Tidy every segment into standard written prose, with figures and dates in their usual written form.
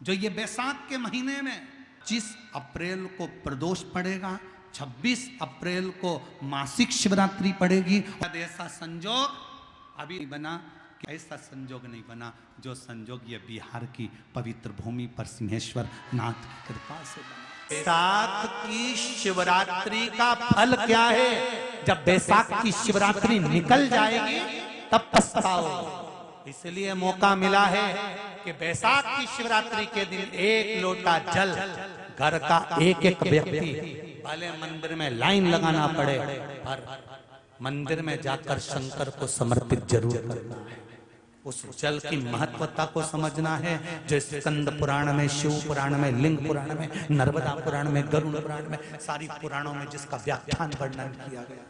जो ये बैसाख के महीने में 25 अप्रैल को प्रदोष पड़ेगा, 26 अप्रैल को मासिक शिवरात्रि पड़ेगी। और ऐसा संजोग अभी नहीं बना, ऐसा संजोग नहीं बना जो संजोग ये बिहार की पवित्र भूमि पर सिंहेश्वर नाथ की कृपा से बना। बैसाख की शिवरात्रि का फल क्या है? जब बैसाख की शिवरात्रि निकल जाएगी तब पछताओ। इसलिए मौका मिला है कि बैसाख की शिवरात्रि के दिन एक लोटा जल घर का एक एक व्यक्ति, भले मंदिर में लाइन लगाना पड़े पर मंदिर में जाकर शंकर को समर्पित जरूर करना है। उस जल की महत्वता को समझना है, जो स्कंद पुराण में, शिव पुराण में, लिंग पुराण में, नर्मदा पुराण में, गरुड़ पुराण में, सारी पुराणों में जिसका व्याख्यान वर्णन किया गया।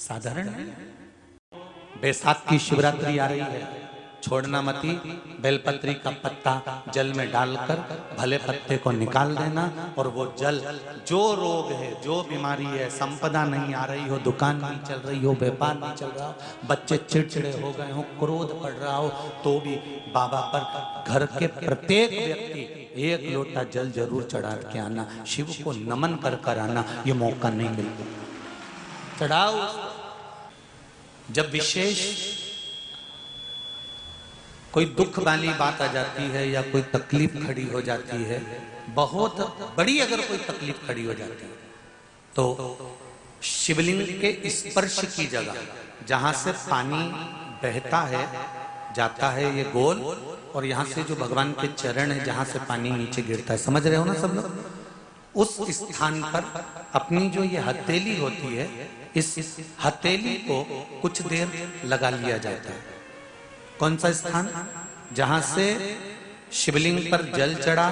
साधारण नहीं। बैसाख की शिवरात्रि आ रही है, छोड़ना मती। बेलपत्री का पत्ता जल में डालकर भले पत्ते को निकाल देना, और वो जल, जो रोग है, जो बीमारी है, संपदा नहीं आ रही हो, दुकान नहीं चल रही हो, व्यापार नहीं चल रहा हो, बच्चे चिड़चिड़े हो गए हो, क्रोध पड़ रहा हो, तो भी बाबा पर घर के प्रत्येक व्यक्ति एक लोटा जल जरूर चढ़ा के आना, शिव को नमन कर कर आना। ये मौका नहीं मिलता। चढ़ाओ। जब विशेष कोई दुख वाली बात आ जाती है या कोई तकलीफ खड़ी हो जाती है, बहुत बड़ी अगर कोई तकलीफ खड़ी हो जाती है, तो शिवलिंग के स्पर्श की जगह जहां से पानी बहता है, जाता है ये गोल, और यहाँ से जो भगवान के चरण है जहां से पानी नीचे गिरता है, समझ रहे हो ना सब लोग? उस स्थान पर अपनी जो ये हथेली होती है, इस हथेली को कुछ देर लगा लिया जाता है। कौन सा स्थान? जहां से शिवलिंग पर जल चढ़ा,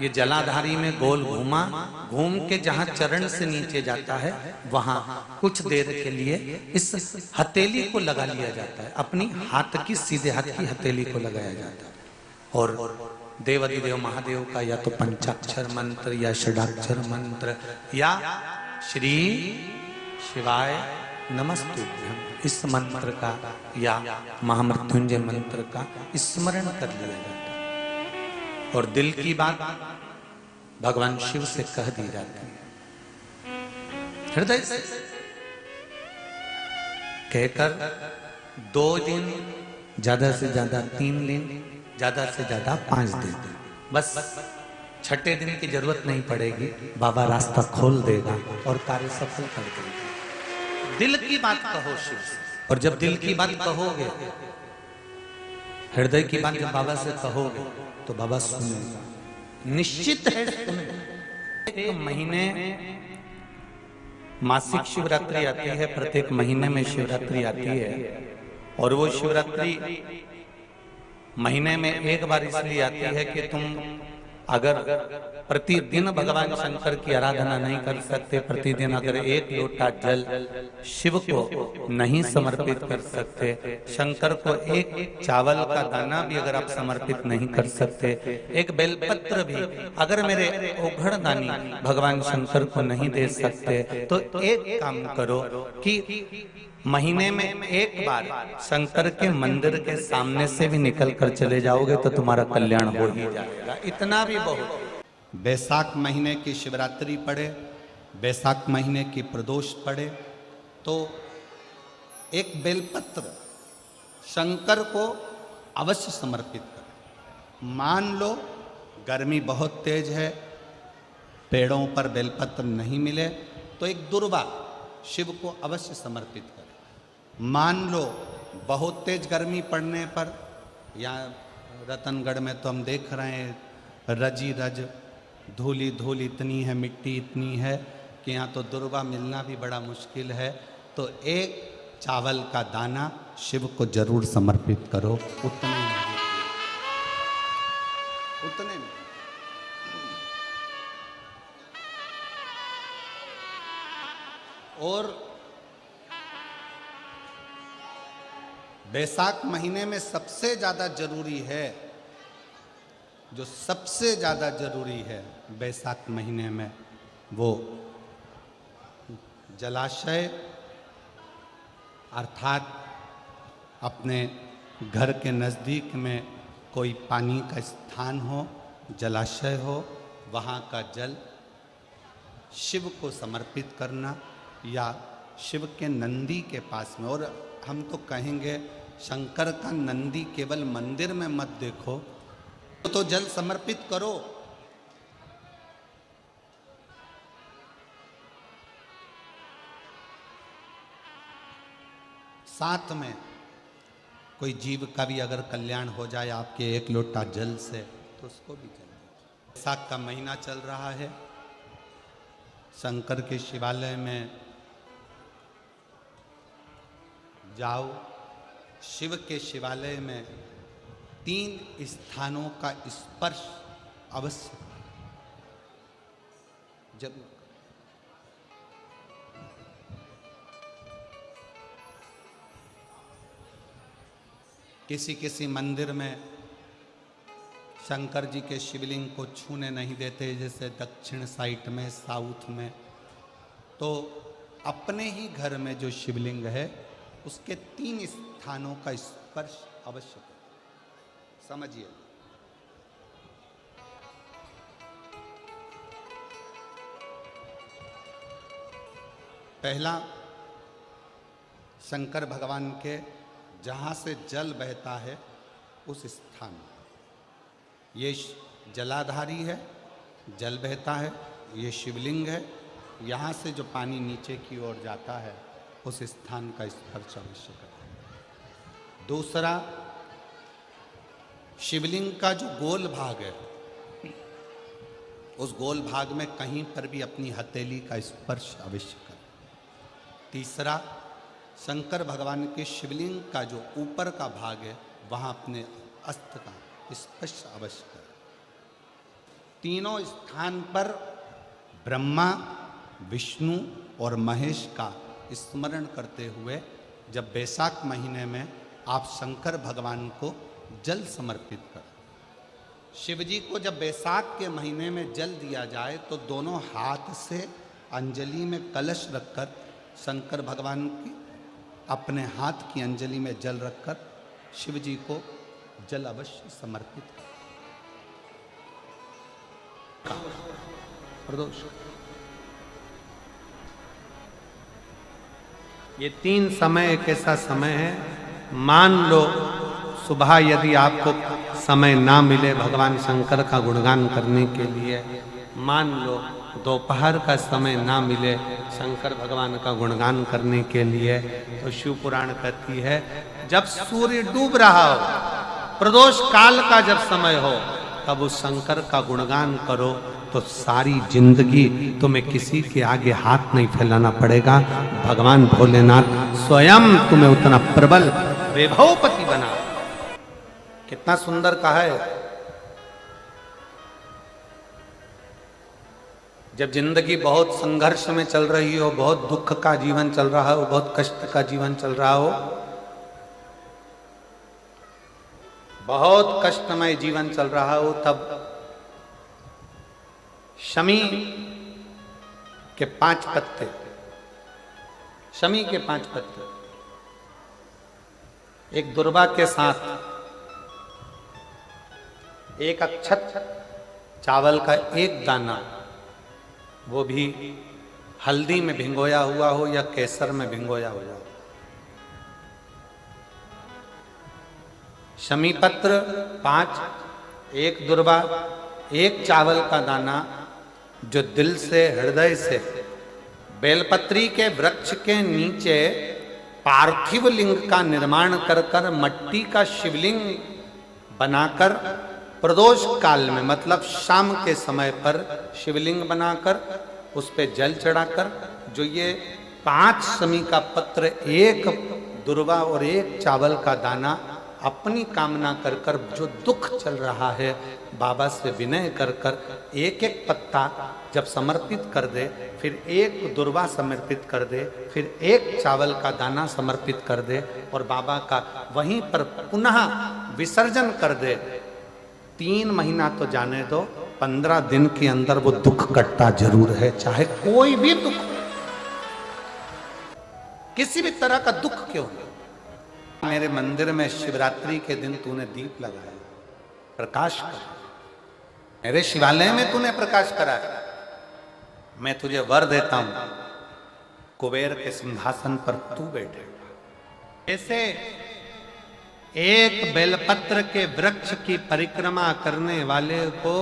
ये जलाधारी में गोल घूमा, घूम के जहां चरण से नीचे जाता है, वहां कुछ देर के लिए इस हथेली को लगा लिया जाता है। अपनी हाथ की, सीधे हाथ की हथेली को लगाया जाता है। और देवाधिदेव महादेव का या तो पंचाक्षर मंत्र या षडाक्षर मंत्र या श्री शिवाय नमस्तुभ्यं, इस मंत्र का या महामृत्युंजय मंत्र का स्मरण कर लिया जाता है। और दिल की बात भगवान शिव से कह दी जाती है, हृदय से कहकर 2 दिन, ज्यादा से ज्यादा 3 दिन, ज्यादा से ज्यादा 5 दिन, बस 6ठे दिन की जरूरत नहीं पड़ेगी। बाबा रास्ता खोल देगा और कार्य सफल कर देगा। दिल की बात कहो शिव से, और जब दिल की बात कहोगे, हृदय की बात जब बाबा से कहोगे, तो बाबा सुनेगा, निश्चित है सुनेगा। एक महीने मासिक शिवरात्रि आती है, प्रत्येक महीने में शिवरात्रि आती है, और वो शिवरात्रि महीने में एक बार इसलिए आती है कि तुम अगर प्रतिदिन भगवान शंकर की आराधना नहीं कर सकते, प्रतिदिन अगर एक लोटा जल शिव को नहीं समर्पित कर सकते, शंकर को एक चावल का दाना भी अगर आप समर्पित नहीं कर सकते, एक बेलपत्र भी अगर मेरे ओघड़दानी भगवान शंकर को नहीं दे सकते, तो एक काम करो कि महीने में एक बार शंकर के मंदिर के सामने से भी निकल कर चले जाओगे तो तुम्हारा कल्याण हो ही जाएगा। इतना भी बहुत। बैसाख महीने की शिवरात्रि पड़े, बैसाख महीने की प्रदोष पड़े, तो एक बेलपत्र शंकर को अवश्य समर्पित करें। मान लो गर्मी बहुत तेज है, पेड़ों पर बेलपत्र नहीं मिले, तो एक दुर्वा शिव को अवश्य समर्पित करें। मान लो बहुत तेज गर्मी पड़ने पर, यहाँ रतनगढ़ में तो हम देख रहे हैं, रजी रज धूली धूल इतनी है, मिट्टी इतनी है कि यहाँ तो दुर्वा मिलना भी बड़ा मुश्किल है, तो एक चावल का दाना शिव को जरूर समर्पित करो। उतने में और बैसाख महीने में सबसे ज़्यादा जरूरी है, जो सबसे ज़्यादा जरूरी है बैसाख महीने में, वो जलाशय अर्थात अपने घर के नज़दीक में कोई पानी का स्थान हो, जलाशय हो वहाँ का जल शिव को समर्पित करना, या शिव के नंदी के पास में। और हम तो कहेंगे शंकर का नंदी केवल मंदिर में मत देखो, तो जल समर्पित करो। साथ में कोई जीव का भी अगर कल्याण हो जाए आपके एक लोटा जल से, तो उसको भी जल दीजिए। बैसाख का महीना चल रहा है, शंकर के शिवालय में जाओ। शिव के शिवालय में 3 स्थानों का स्पर्श अवश्य जरूर। किसी किसी मंदिर में शंकर जी के शिवलिंग को छूने नहीं देते, जैसे दक्षिण साइड में, साउथ में। तो अपने ही घर में जो शिवलिंग है उसके 3 स्थानों का स्पर्श अवश्य करें। समझिए, पहला शंकर भगवान के जहाँ से जल बहता है उस स्थान, ये जलाधारी है, जल बहता है, ये शिवलिंग है। यहाँ से जो पानी नीचे की ओर जाता है उस स्थान का स्पर्श अवश्य करें। दूसरा, शिवलिंग का जो गोल भाग है उस गोल भाग में कहीं पर भी अपनी हथेली का स्पर्श अवश्य करें। तीसरा, शंकर भगवान के शिवलिंग का जो ऊपर का भाग है वहाँ अपने अस्त्र का स्पर्श अवश्य करें। तीनों स्थान पर ब्रह्मा, विष्णु और महेश का स्मरण करते हुए जब बैसाख महीने में आप शंकर भगवान को जल समर्पित करें। शिव जी को जब बैसाख के महीने में जल दिया जाए तो दोनों हाथ से अंजलि में कलश रखकर शंकर भगवान की अपने हाथ की अंजलि में जल रखकर शिव जी को जल अवश्य समर्पित करें। प्रदोष, ये 3 समय एक ऐसा समय है, मान लो सुबह यदि आपको समय ना मिले भगवान शंकर का गुणगान करने के लिए, मान लो दोपहर का समय ना मिले शंकर भगवान का गुणगान करने के लिए, तो शिव पुराण कहती है जब सूर्य डूब रहा हो, प्रदोष काल का जब समय हो, तब उस शंकर का गुणगान करो तो सारी जिंदगी तुम्हें किसी के आगे हाथ नहीं फैलाना पड़ेगा। भगवान भोलेनाथ स्वयं तुम्हें उतना प्रबल वैभवपति बना। कितना सुंदर कहा है। जब जिंदगी बहुत संघर्ष में चल रही हो, बहुत दुख का जीवन चल रहा हो, बहुत कष्ट का जीवन चल रहा हो, बहुत कष्टमय जीवन चल रहा हो, तब शमी के 5 पत्ते, शमी के 5 पत्ते एक दुर्वा के साथ, एक अक्षत चावल का एक दाना, वो भी हल्दी में भिंगोया हुआ हो या केसर में भिंगोया हुआ हो, शमी पत्र 5, एक दुर्वा, एक चावल का दाना, जो दिल से, हृदय से बेलपत्री के वृक्ष के नीचे पार्थिव लिंग का निर्माण कर कर मट्टी का शिवलिंग बनाकर प्रदोष काल में, मतलब शाम के समय पर शिवलिंग बनाकर उस पे जल चढ़ाकर, जो ये 5 शमी का पत्र, एक दुर्वा और एक चावल का दाना, अपनी कामना कर कर, जो दुख चल रहा है बाबा से विनय कर कर एक एक पत्ता जब समर्पित कर दे, फिर एक दुर्वा समर्पित कर दे, फिर एक चावल का दाना समर्पित कर दे और बाबा का वहीं पर पुनः विसर्जन कर दे, 3 महीना तो जाने दो, 15 दिन के अंदर वो दुख कटता जरूर है। चाहे कोई भी दुख, किसी भी तरह का दुख क्यों हो। मेरे मंदिर में शिवरात्रि के दिन तूने दीप लगाया, प्रकाश कर, मेरे शिवालय में तूने प्रकाश करा है, मैं तुझे वर देता हूं, कुबेर के सिंहासन पर तू बैठेगा। ऐसे एक बेलपत्र के वृक्ष की परिक्रमा करने वाले को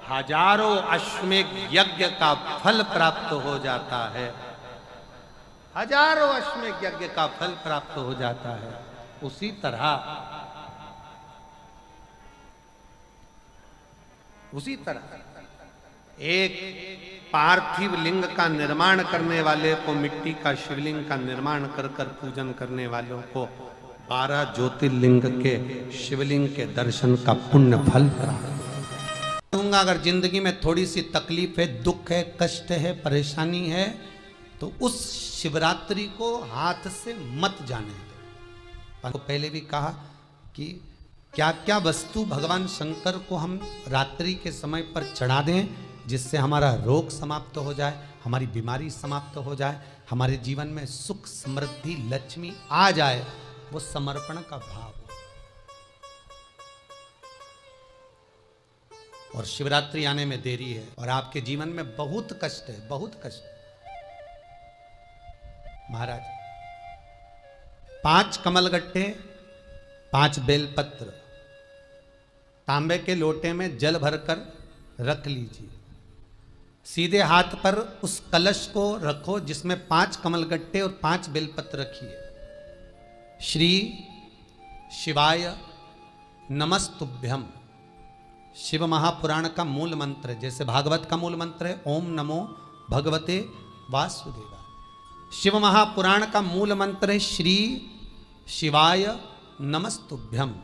हजारों अश्वमेध यज्ञ का फल प्राप्त हो जाता है। हजारों अश्वमेध यज्ञ का फल प्राप्त हो जाता है। उसी तरह एक पार्थिव लिंग का निर्माण करने वाले को, मिट्टी का शिवलिंग का निर्माण कर कर पूजन करने वालों को 12 ज्योतिर्लिंग के शिवलिंग के दर्शन का पुण्य फल प्राप्त। अगर जिंदगी में थोड़ी सी तकलीफ है, दुख है, कष्ट है, परेशानी है, तो उस शिवरात्रि को हाथ से मत जाने दो। तो पहले भी कहा कि क्या क्या वस्तु भगवान शंकर को हम रात्रि के समय पर चढ़ा दें जिससे हमारा रोग समाप्त हो जाए, हमारी बीमारी समाप्त हो जाए, हमारे जीवन में सुख समृद्धि लक्ष्मी आ जाए, वो समर्पण का भाव। और शिवरात्रि आने में देरी है और आपके जीवन में बहुत कष्ट है, बहुत कष्ट। महाराज 5 कमलगट्टे, 5 बेलपत्र तांबे के लोटे में जल भरकर रख लीजिए। सीधे हाथ पर उस कलश को रखो जिसमें 5 कमलगट्टे और 5 बेलपत्र रखिए। श्री शिवाय नमस्तुभ्यम, शिव महापुराण का मूल मंत्र है, जैसे भागवत का मूल मंत्र है ओम नमो भगवते वासुदेवाय। शिव महापुराण का मूल मंत्र है श्री शिवाय नमस्तुभ्यम।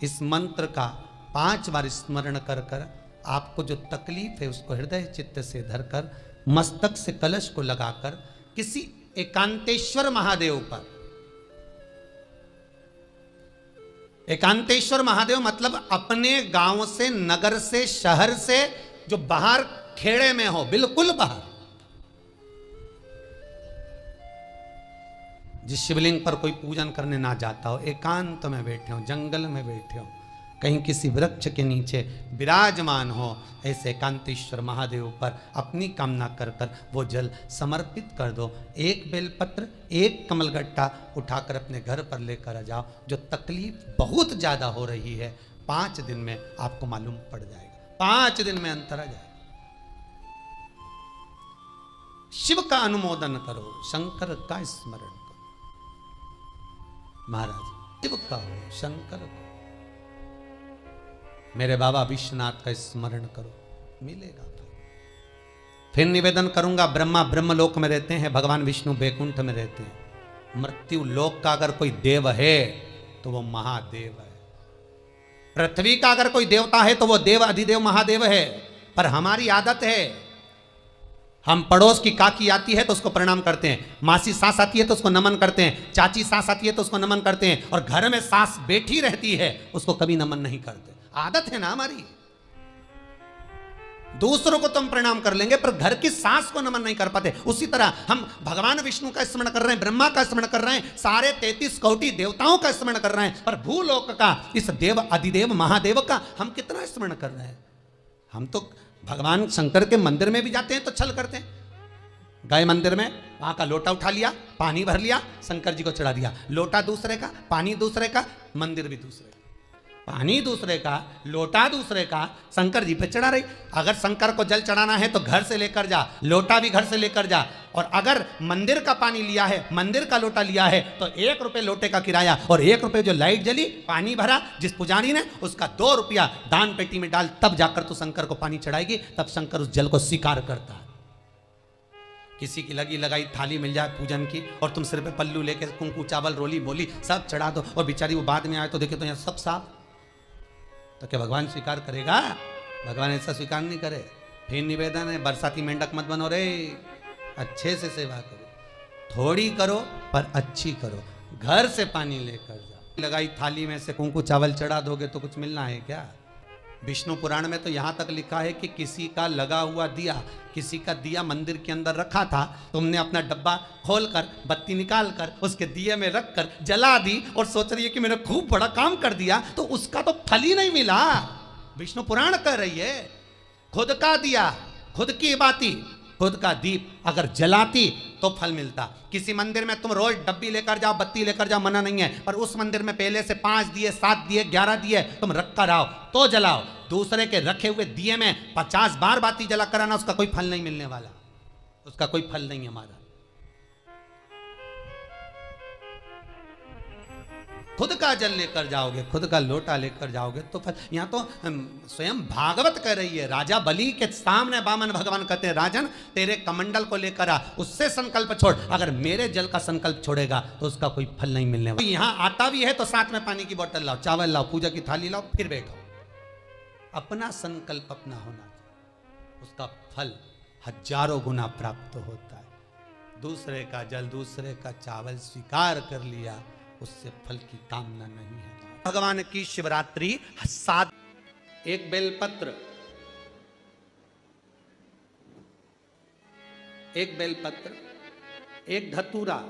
इस मंत्र का 5 बार स्मरण कर कर आपको जो तकलीफ है उसको हृदय चित्त से धरकर मस्तक से कलश को लगाकर किसी एकांतेश्वर महादेव पर, एकांतेश्वर महादेव मतलब अपने गांव से, नगर से, शहर से जो बाहर खेड़े में हो, बिल्कुल बाहर, जिस शिवलिंग पर कोई पूजन करने ना जाता हो, एकांत में बैठे हो, जंगल में बैठे हो, कहीं किसी वृक्ष के नीचे विराजमान हो, ऐसे एकांतेश्वर महादेव पर अपनी कामना कर कर वो जल समर्पित कर दो। 1 बेलपत्र, 1 कमलगट्टा उठाकर अपने घर पर लेकर आ जाओ। जो तकलीफ बहुत ज्यादा हो रही है 5 दिन में आपको मालूम पड़ जाएगा, 5 दिन में अंतर आ जाएगा। शिव का अनुमोदन करो, शंकर का स्मरण करो। महाराज शिव का हो, शंकर को, मेरे बाबा विश्वनाथ का स्मरण करो, मिलेगा। फिर निवेदन करूंगा, ब्रह्मा ब्रह्मलोक में रहते हैं, भगवान विष्णु बैकुंठ में रहते हैं। मृत्यु लोक का अगर कोई देव है तो वो महादेव है। पृथ्वी का अगर कोई देवता है तो वो देव अधिदेव महादेव है। पर हमारी आदत है, हम पड़ोस की काकी आती है तो उसको प्रणाम करते हैं, मासी सास आती है तो उसको नमन करते हैं, चाची सास आती है तो उसको नमन करते हैं, और घर में सास बैठी रहती है उसको कभी नमन नहीं करते। आदत है ना हमारी। दूसरों को तो हम प्रणाम कर लेंगे पर घर की सास को नमन नहीं कर पाते। उसी तरह हम भगवान विष्णु का स्मरण कर रहे हैं, ब्रह्मा का स्मरण कर रहे हैं, सारे 33 कोटि देवताओं का स्मरण कर रहे हैं, पर भूलोक का इस देव अधिदेव महादेव का हम कितना स्मरण कर रहे हैं। हम तो भगवान शंकर के मंदिर में भी जाते हैं तो छल करते हैं। गए मंदिर में, वहां का लोटा उठा लिया, पानी भर लिया, शंकर जी को चढ़ा दिया। लोटा दूसरे का, पानी दूसरे का, मंदिर भी दूसरे का, पानी दूसरे का, लोटा दूसरे का, शंकर जी पे चढ़ा रही। अगर शंकर को जल चढ़ाना है तो घर से लेकर जा, लोटा भी घर से लेकर जा। और अगर मंदिर का पानी लिया है, मंदिर का लोटा लिया है तो 1 रुपये लोटे का किराया, और 1 रुपये जो लाइट जली, पानी भरा जिस पुजारी ने, उसका 2 रुपया दान पेटी में डाल, तब जाकर तू शंकर को पानी चढ़ाएगी, तब शंकर उस जल को स्वीकार करता है। किसी की लगी लगाई थाली मिल जाए पूजन की और तुम सिर पे पल्लू लेके कुंकू चावल रोली मोली सब चढ़ा दो, और बेचारी वो बाद में आए तो देखे तो यहाँ सब साफ, तो क्या भगवान स्वीकार करेगा? भगवान ऐसा स्वीकार नहीं करे। फिर निवेदन है, बरसाती मेंढक मत बनो रे, अच्छे से सेवा करो, थोड़ी करो पर अच्छी करो। घर से पानी लेकर जाओ, लगाई थाली में से कुंकू चावल चढ़ा दोगे तो कुछ मिलना है क्या? विष्णु पुराण में तो यहाँ तक लिखा है कि किसी का लगा हुआ दिया, किसी का दिया मंदिर के अंदर रखा था, तुमने अपना डब्बा खोलकर बत्ती निकालकर उसके दिए में रखकर जला दी और सोच रही है कि मैंने खूब बड़ा काम कर दिया, तो उसका तो फल ही नहीं मिला। विष्णु पुराण कह रही है, खुद का दिया, खुद की बाती, खुद का दीप अगर जलाती तो फल मिलता। किसी मंदिर में तुम रोज डब्बी लेकर जाओ, बत्ती लेकर जाओ, मना नहीं है, पर उस मंदिर में पहले से 5 दिए, 7 दिए, 11 दिए तुम रख कर आओ तो जलाओ। दूसरे के रखे हुए दिए में 50 बार बाती जला कर आना, उसका कोई फल नहीं मिलने वाला, उसका कोई फल नहीं हमारा। खुद का जल लेकर जाओगे, खुद का लोटा लेकर जाओगे तो फल। यहां तो स्वयं भागवत कह रही है, राजा बलि के सामने वामन भगवान कहते हैं, राजन तेरे कमंडल को लेकर आ, उससे संकल्प छोड़, अगर मेरे जल का संकल्प छोड़ेगा तो उसका कोई फल नहीं मिलने वाला। यहां आता भी है तो साथ में पानी की बोतल लाओ, चावल लाओ, पूजा की थाली लाओ, फिर बैठो। अपना संकल्प अपना होना चाहिए, उसका फल हजारों गुना प्राप्त होता है। दूसरे का जल, दूसरे का चावल स्वीकार कर लिया, उससे फल की कामना नहीं है। भगवान की शिवरात्रि 7, एक बेलपत्र, एक बेलपत्र, एक धतूरा।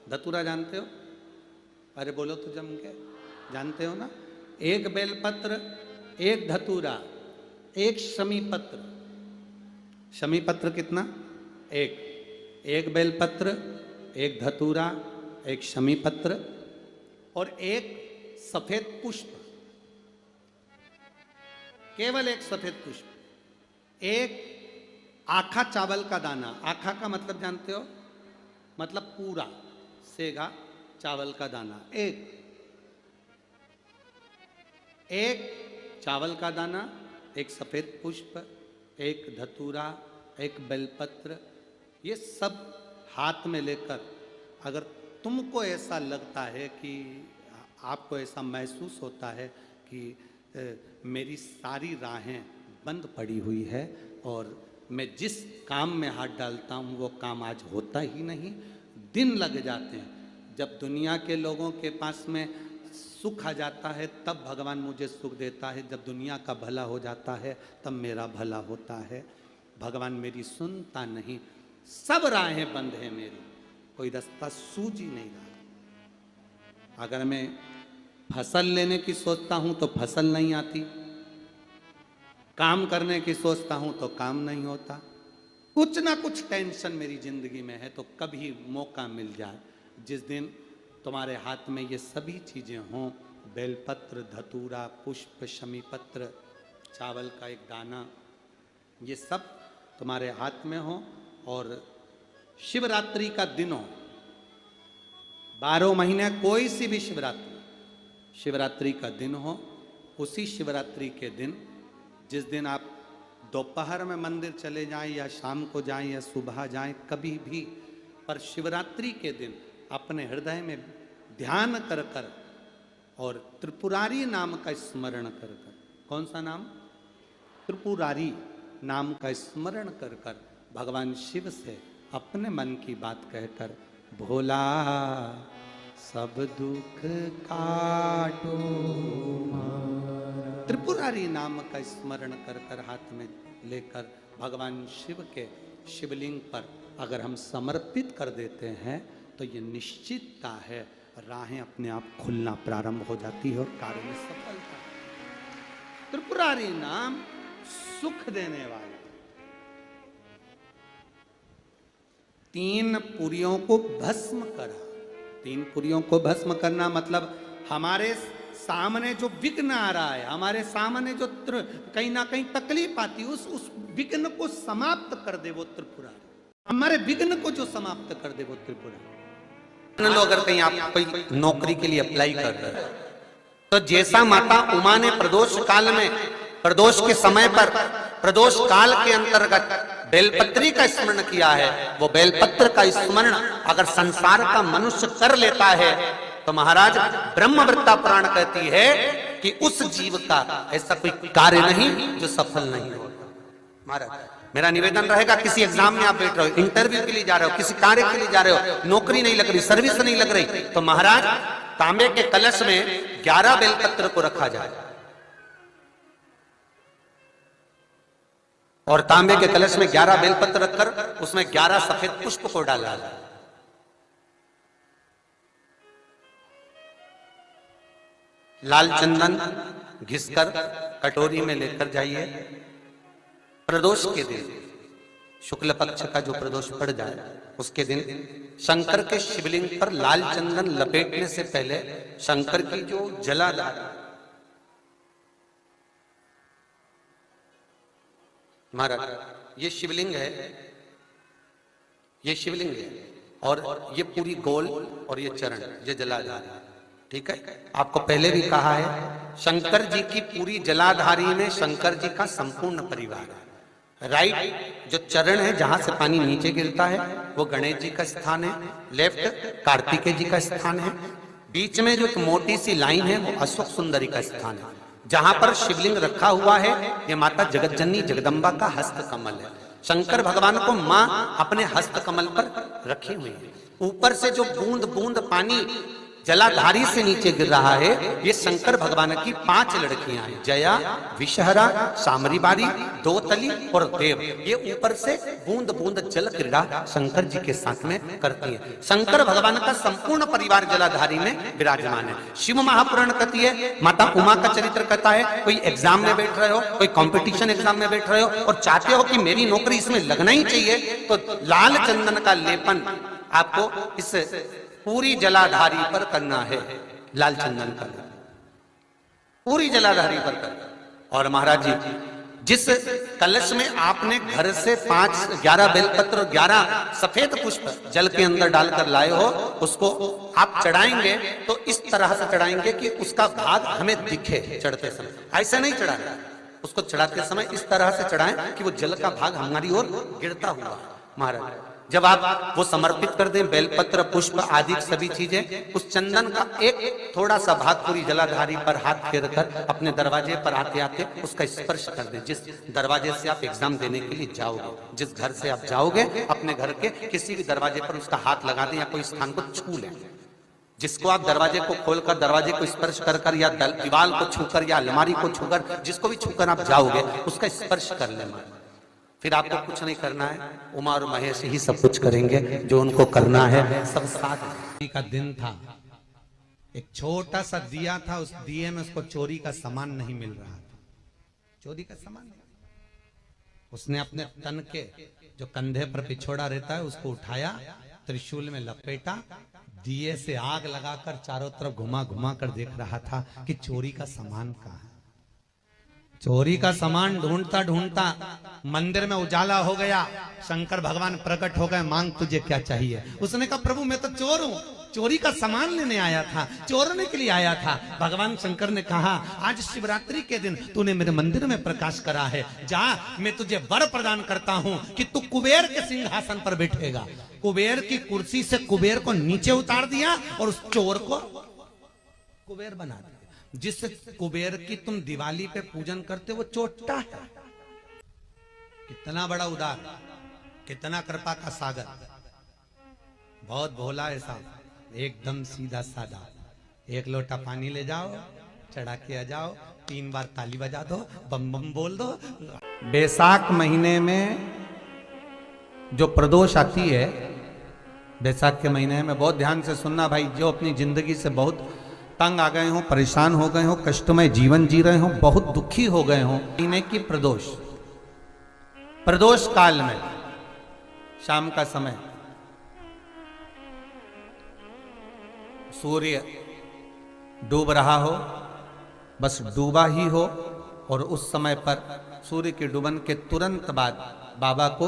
धतूरा जानते हो? अरे बोलो तो जम के, जानते हो ना? एक बेलपत्र, एक धतूरा, एक शमी पत्र। शमी पत्र कितना? एक बेलपत्र, एक धतूरा, एक शमी पत्र और एक सफेद पुष्प, केवल एक सफेद पुष्प, एक आखा चावल का दाना। आखा का मतलब जानते हो? मतलब पूरा सेगा चावल का दाना। एक चावल का दाना, एक सफेद पुष्प, एक धतूरा, एक बेलपत्र, ये सब हाथ में लेकर, अगर तुमको ऐसा लगता है कि आपको ऐसा महसूस होता है कि मेरी सारी राहें बंद पड़ी हुई है और मैं जिस काम में हाथ डालता हूँ वो काम आज होता ही नहीं, दिन लग जाते हैं। जब दुनिया के लोगों के पास में सुख आ जाता है तब भगवान मुझे सुख देता है, जब दुनिया का भला हो जाता है तब मेरा भला होता है। भगवान मेरी सुनता नहीं, सब राहें बंद हैं मेरी, कोई रास्ता सूझ ही नहीं रहा। अगर मैं फसल लेने की सोचता हूं तो फसल नहीं आती, काम करने की सोचता हूं तो काम नहीं होता। कुछ ना कुछ टेंशन मेरी जिंदगी में है। तो कभी मौका मिल जाए जिस दिन तुम्हारे हाथ में ये सभी चीजें हों, बेलपत्र, धतूरा, पुष्प, शमी पत्र, चावल का एक दाना, ये सब तुम्हारे हाथ में हो और शिवरात्रि का दिन हो, 12 महीने कोई सी भी शिवरात्रि का दिन हो, उसी शिवरात्रि के दिन, जिस दिन आप दोपहर में मंदिर चले जाएं या शाम को जाएं या सुबह जाएं, कभी भी, पर शिवरात्रि के दिन अपने हृदय में ध्यान कर कर और त्रिपुरारी नाम का स्मरण कर कर, कौन सा नाम? त्रिपुरारी नाम का स्मरण कर कर भगवान शिव से अपने मन की बात कहकर, भोला सब दुख काटो, त्रिपुरारी नाम का स्मरण कर कर हाथ में लेकर भगवान शिव के शिवलिंग पर अगर हम समर्पित कर देते हैं तो ये निश्चितता है राहें अपने आप खुलना प्रारंभ हो जाती है और कार्य में सफलता। त्रिपुरारी नाम सुख देने वाला। 3 पुरियों को भस्म करा। 3 पुरियों को भस्म करना मतलब हमारे सामने जो विघ्न आ रहा है, हमारे सामने जो कहीं ना कहीं तकलीफ आती है, उस विघ्न को समाप्त कर दे वो त्रिपुरारी। हमारे विघ्न को जो समाप्त कर दे वो त्रिपुरारी। लो अगर कहीं आप कोई नौकरी के लिए अप्लाई कर रहे हैं तो जैसा माता उमा ने प्रदोष काल में, प्रदोष के समय पर, प्रदोष काल के अंतर्गत बेलपत्री का स्मरण किया है, वो बेलपत्र का स्मरण अगर संसार का मनुष्य कर लेता है तो महाराज ब्रह्मवृत्ता पुराण कहती है कि उस जीव का ऐसा कोई कार्य नहीं जो सफल नहीं होता। महाराज मेरा निवेदन रहेगा, किसी एग्जाम में आप बैठ रहे हो, इंटरव्यू के लिए जा रहे हो, किसी कार्य के लिए जा रहे हो, नौकरी नहीं लग रही, सर्विस नहीं लग रही, तो महाराज तांबे के कलश में 11 बेलपत्र को रखा जाए और तांबे के कलश में 11 बेलपत्र रखकर उसमें 11 सफेद पुष्प को डाला जाए। लाल चंदन, घिसकर कटोरी में लेकर जाइए। प्रदोष के दिन, शुक्ल पक्ष का जो प्रदोष पड़ जाए उसके दिन शंकर के शिवलिंग पर लाल चंदन लपेटने से पहले शंकर की जो जलाधार, महाराज ये शिवलिंग है, ये शिवलिंग है और ये पूरी गोल और ये चरण, ये जलाधार, ठीक है। आपको पहले भी कहा है शंकर जी की पूरी जलाधारी में शंकर जी का संपूर्ण परिवार है। राइट जो चरण है जहां से पानी नीचे गिरता है वो गणेश जी का स्थान है, लेफ्ट कार्तिकेय जी का स्थान है, बीच में जो एक मोटी सी लाइन है वो अशोक सुंदरी का स्थान है। जहां पर शिवलिंग रखा हुआ है ये माता जगतजननी जगदम्बा का हस्त कमल है। शंकर भगवान को मां अपने हस्त कमल पर रखी हुई है। ऊपर से जो बूंद बूंद पानी जलाधारी से नीचे गिर रहा है ये शंकर भगवान की 5 लड़कियां हैं, जया, विषहरा, सामरीबारी, दोतली और देव। ये ऊपर से बूंद बूंद जल क्रीड़ा शंकर जी के साथ में करती है। शंकर भगवान का संपूर्ण परिवार जलाधारी में विराजमान है। शिव महापुराण कहती है, माता उमा का चरित्र कहता है, कोई एग्जाम में बैठ रहे हो, कोई कंपटीशन एग्जाम में बैठ रहे हो और चाहते हो कि मेरी नौकरी इसमें लगना ही चाहिए, तो लाल चंदन का लेपन आपको इस पूरी जलाधारी पर करना है। लाल चंदन का पूरी जलाधारी पर करना। और महाराज जी जिस कलश में आपने घर से 11 बेलपत्र और 11 सफेद पुष्प जल के अंदर डालकर लाए हो, उसको आप चढ़ाएंगे तो इस तरह से चढ़ाएंगे कि उसका भाग हमें दिखे चढ़ते समय। ऐसे नहीं चढ़ाना, उसको चढ़ाते समय इस तरह से चढ़ाएं कि वो जल का भाग हमारी ओर गिरता हुआ। महाराज जब आप वो समर्पित कर दें बेलपत्र पुष्प आदि सभी चीजें, उस चंदन का एक थोड़ा सा भाग पूरी जलाधारी पर हाथ फेर कर अपने दरवाजे पर आते आते उसका स्पर्श कर दें। जिस दरवाजे से आप एग्जाम देने के लिए जाओगे, जिस घर से आप जाओगे, अपने घर के किसी भी दरवाजे पर उसका हाथ लगा दें या कोई स्थान को छू लें। जिसको आप दरवाजे को खोलकर दरवाजे को स्पर्श कर या दीवार को छूकर या अलमारी को छूकर, जिसको भी छूकर आप जाओगे उसका स्पर्श कर लें। फिर आपको कुछ नहीं करना है, उमा और महेश ही सब कुछ करेंगे जो उनको करना है। सब साथ का दिन था, एक छोटा सा दिया था, उस दिए में उसको चोरी का सामान नहीं मिल रहा था, चोरी का सामान। उसने अपने तन के जो कंधे पर पिछोड़ा रहता है उसको उठाया, त्रिशूल में लपेटा, दिए से आग लगाकर चारों तरफ घुमा घुमा कर देख रहा था कि चोरी का सामान कहाँ है। चोरी का सामान ढूंढता ढूंढता मंदिर में उजाला हो गया। शंकर भगवान प्रकट हो गए, मांग तुझे क्या चाहिए। उसने कहा प्रभु मैं तो चोर हूं, चोरी का सामान लेने आया था, चोरने के लिए आया था। भगवान शंकर ने कहा आज शिवरात्रि के दिन तूने मेरे मंदिर में प्रकाश करा है, जा मैं तुझे वर प्रदान करता हूं कि तू कुबेर के सिंहासन पर बैठेगा। कुबेर की कुर्सी से कुबेर को नीचे उतार दिया और उस चोर को कुबेर बना दिया। जिस कुबेर की तुम दिवाली पे पूजन करते वो चोट्टा है। कितना बड़ा उदार, कितना कृपा का सागर, बहुत भोला है साहब, एकदम सीधा साधा। एक लोटा पानी ले जाओ, चढ़ा के आ जाओ, 3 बार ताली बजा दो, बम बम बोल दो। बैसाख महीने में जो प्रदोष आती है, बैसाख के महीने में बहुत ध्यान से सुनना भाई, जो अपनी जिंदगी से बहुत तंग आ गए हो, परेशान हो गए हो, कष्टमय जीवन जी रहे हो, बहुत दुखी हो गए हो, महीने की प्रदोष, प्रदोष काल में शाम का समय सूर्य डूब रहा हो, बस डूबा ही हो, और उस समय पर सूर्य के डूबन के तुरंत बाद बाबा को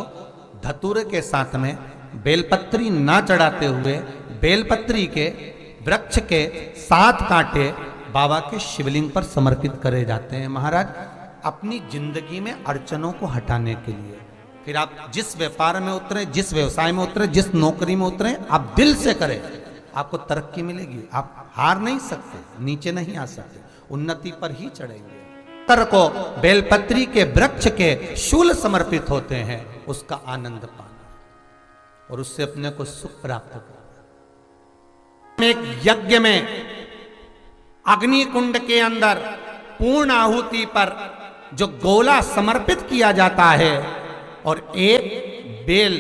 धतूरे के साथ में बेलपत्री ना चढ़ाते हुए बेलपत्री के वृक्ष के 7 कांटे बाबा के शिवलिंग पर समर्पित करे जाते हैं। महाराज अपनी जिंदगी में अड़चनों को हटाने के लिए, फिर आप जिस व्यापार में उतरे, जिस व्यवसाय में उतरे, जिस नौकरी में उतरे, आप दिल से करें, आपको तरक्की मिलेगी। आप हार नहीं सकते, नीचे नहीं आ सकते, उन्नति पर ही चढ़ेंगे। तर को बेलपत्री के वृक्ष के शूल समर्पित होते हैं, उसका आनंद पाना और उससे अपने को सुख प्राप्त करना। एक यज्ञ में अग्नि कुंड के अंदर पूर्ण आहुति पर जो गोला समर्पित किया जाता है और एक बेल,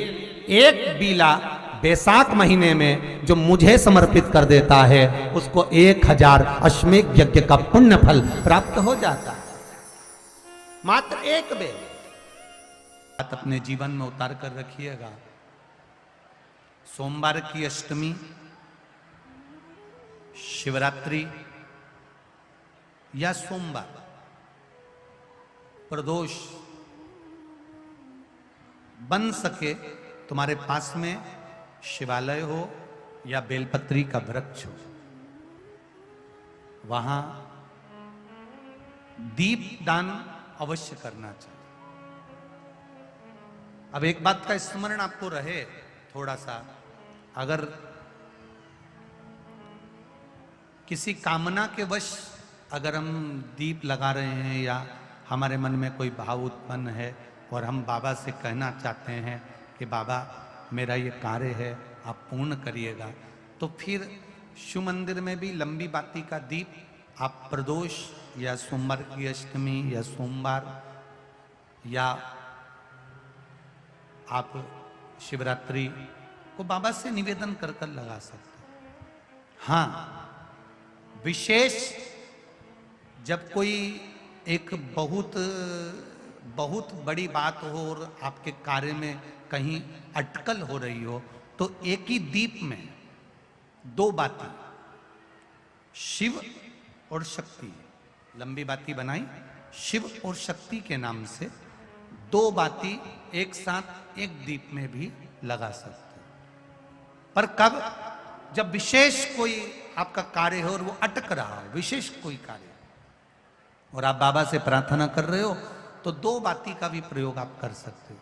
एक बीला बैसाख महीने में जो मुझे समर्पित कर देता है उसको 1000 अश्वमेध यज्ञ का पुण्य फल प्राप्त हो जाता है। मात्र एक बेल बात अपने जीवन में उतार कर रखिएगा। सोमवार की अष्टमी, शिवरात्रि या सोमवार, प्रदोष, बन सके तुम्हारे पास में शिवालय हो या बेलपत्री का वृक्ष हो, वहां दीप दान अवश्य करना चाहिए। अब एक बात का स्मरण आपको रहे थोड़ा सा, अगर किसी कामना के वश अगर हम दीप लगा रहे हैं या हमारे मन में कोई भाव उत्पन्न है और हम बाबा से कहना चाहते हैं कि बाबा मेरा ये कार्य है आप पूर्ण करिएगा, तो फिर शिव मंदिर में भी लंबी बाती का दीप आप प्रदोष या सोमवार की अष्टमी या सोमवार या आप शिवरात्रि को बाबा से निवेदन कर कर लगा सकते हैं। हाँ, विशेष जब कोई एक बहुत बड़ी बात हो और आपके कार्य में कहीं अटकल हो रही हो, तो एक ही दीप में 2 बाती, शिव और शक्ति, लंबी बाती बनाई शिव और शक्ति के नाम से, 2 बाती एक साथ एक दीप में भी लगा सकते हैं। पर कब? जब विशेष कोई आपका कार्य हो और वो अटक रहा हो, विशेष कोई कार्य, और आप बाबा से प्रार्थना कर रहे हो, तो 2 बाती का भी प्रयोग आप कर सकते हो।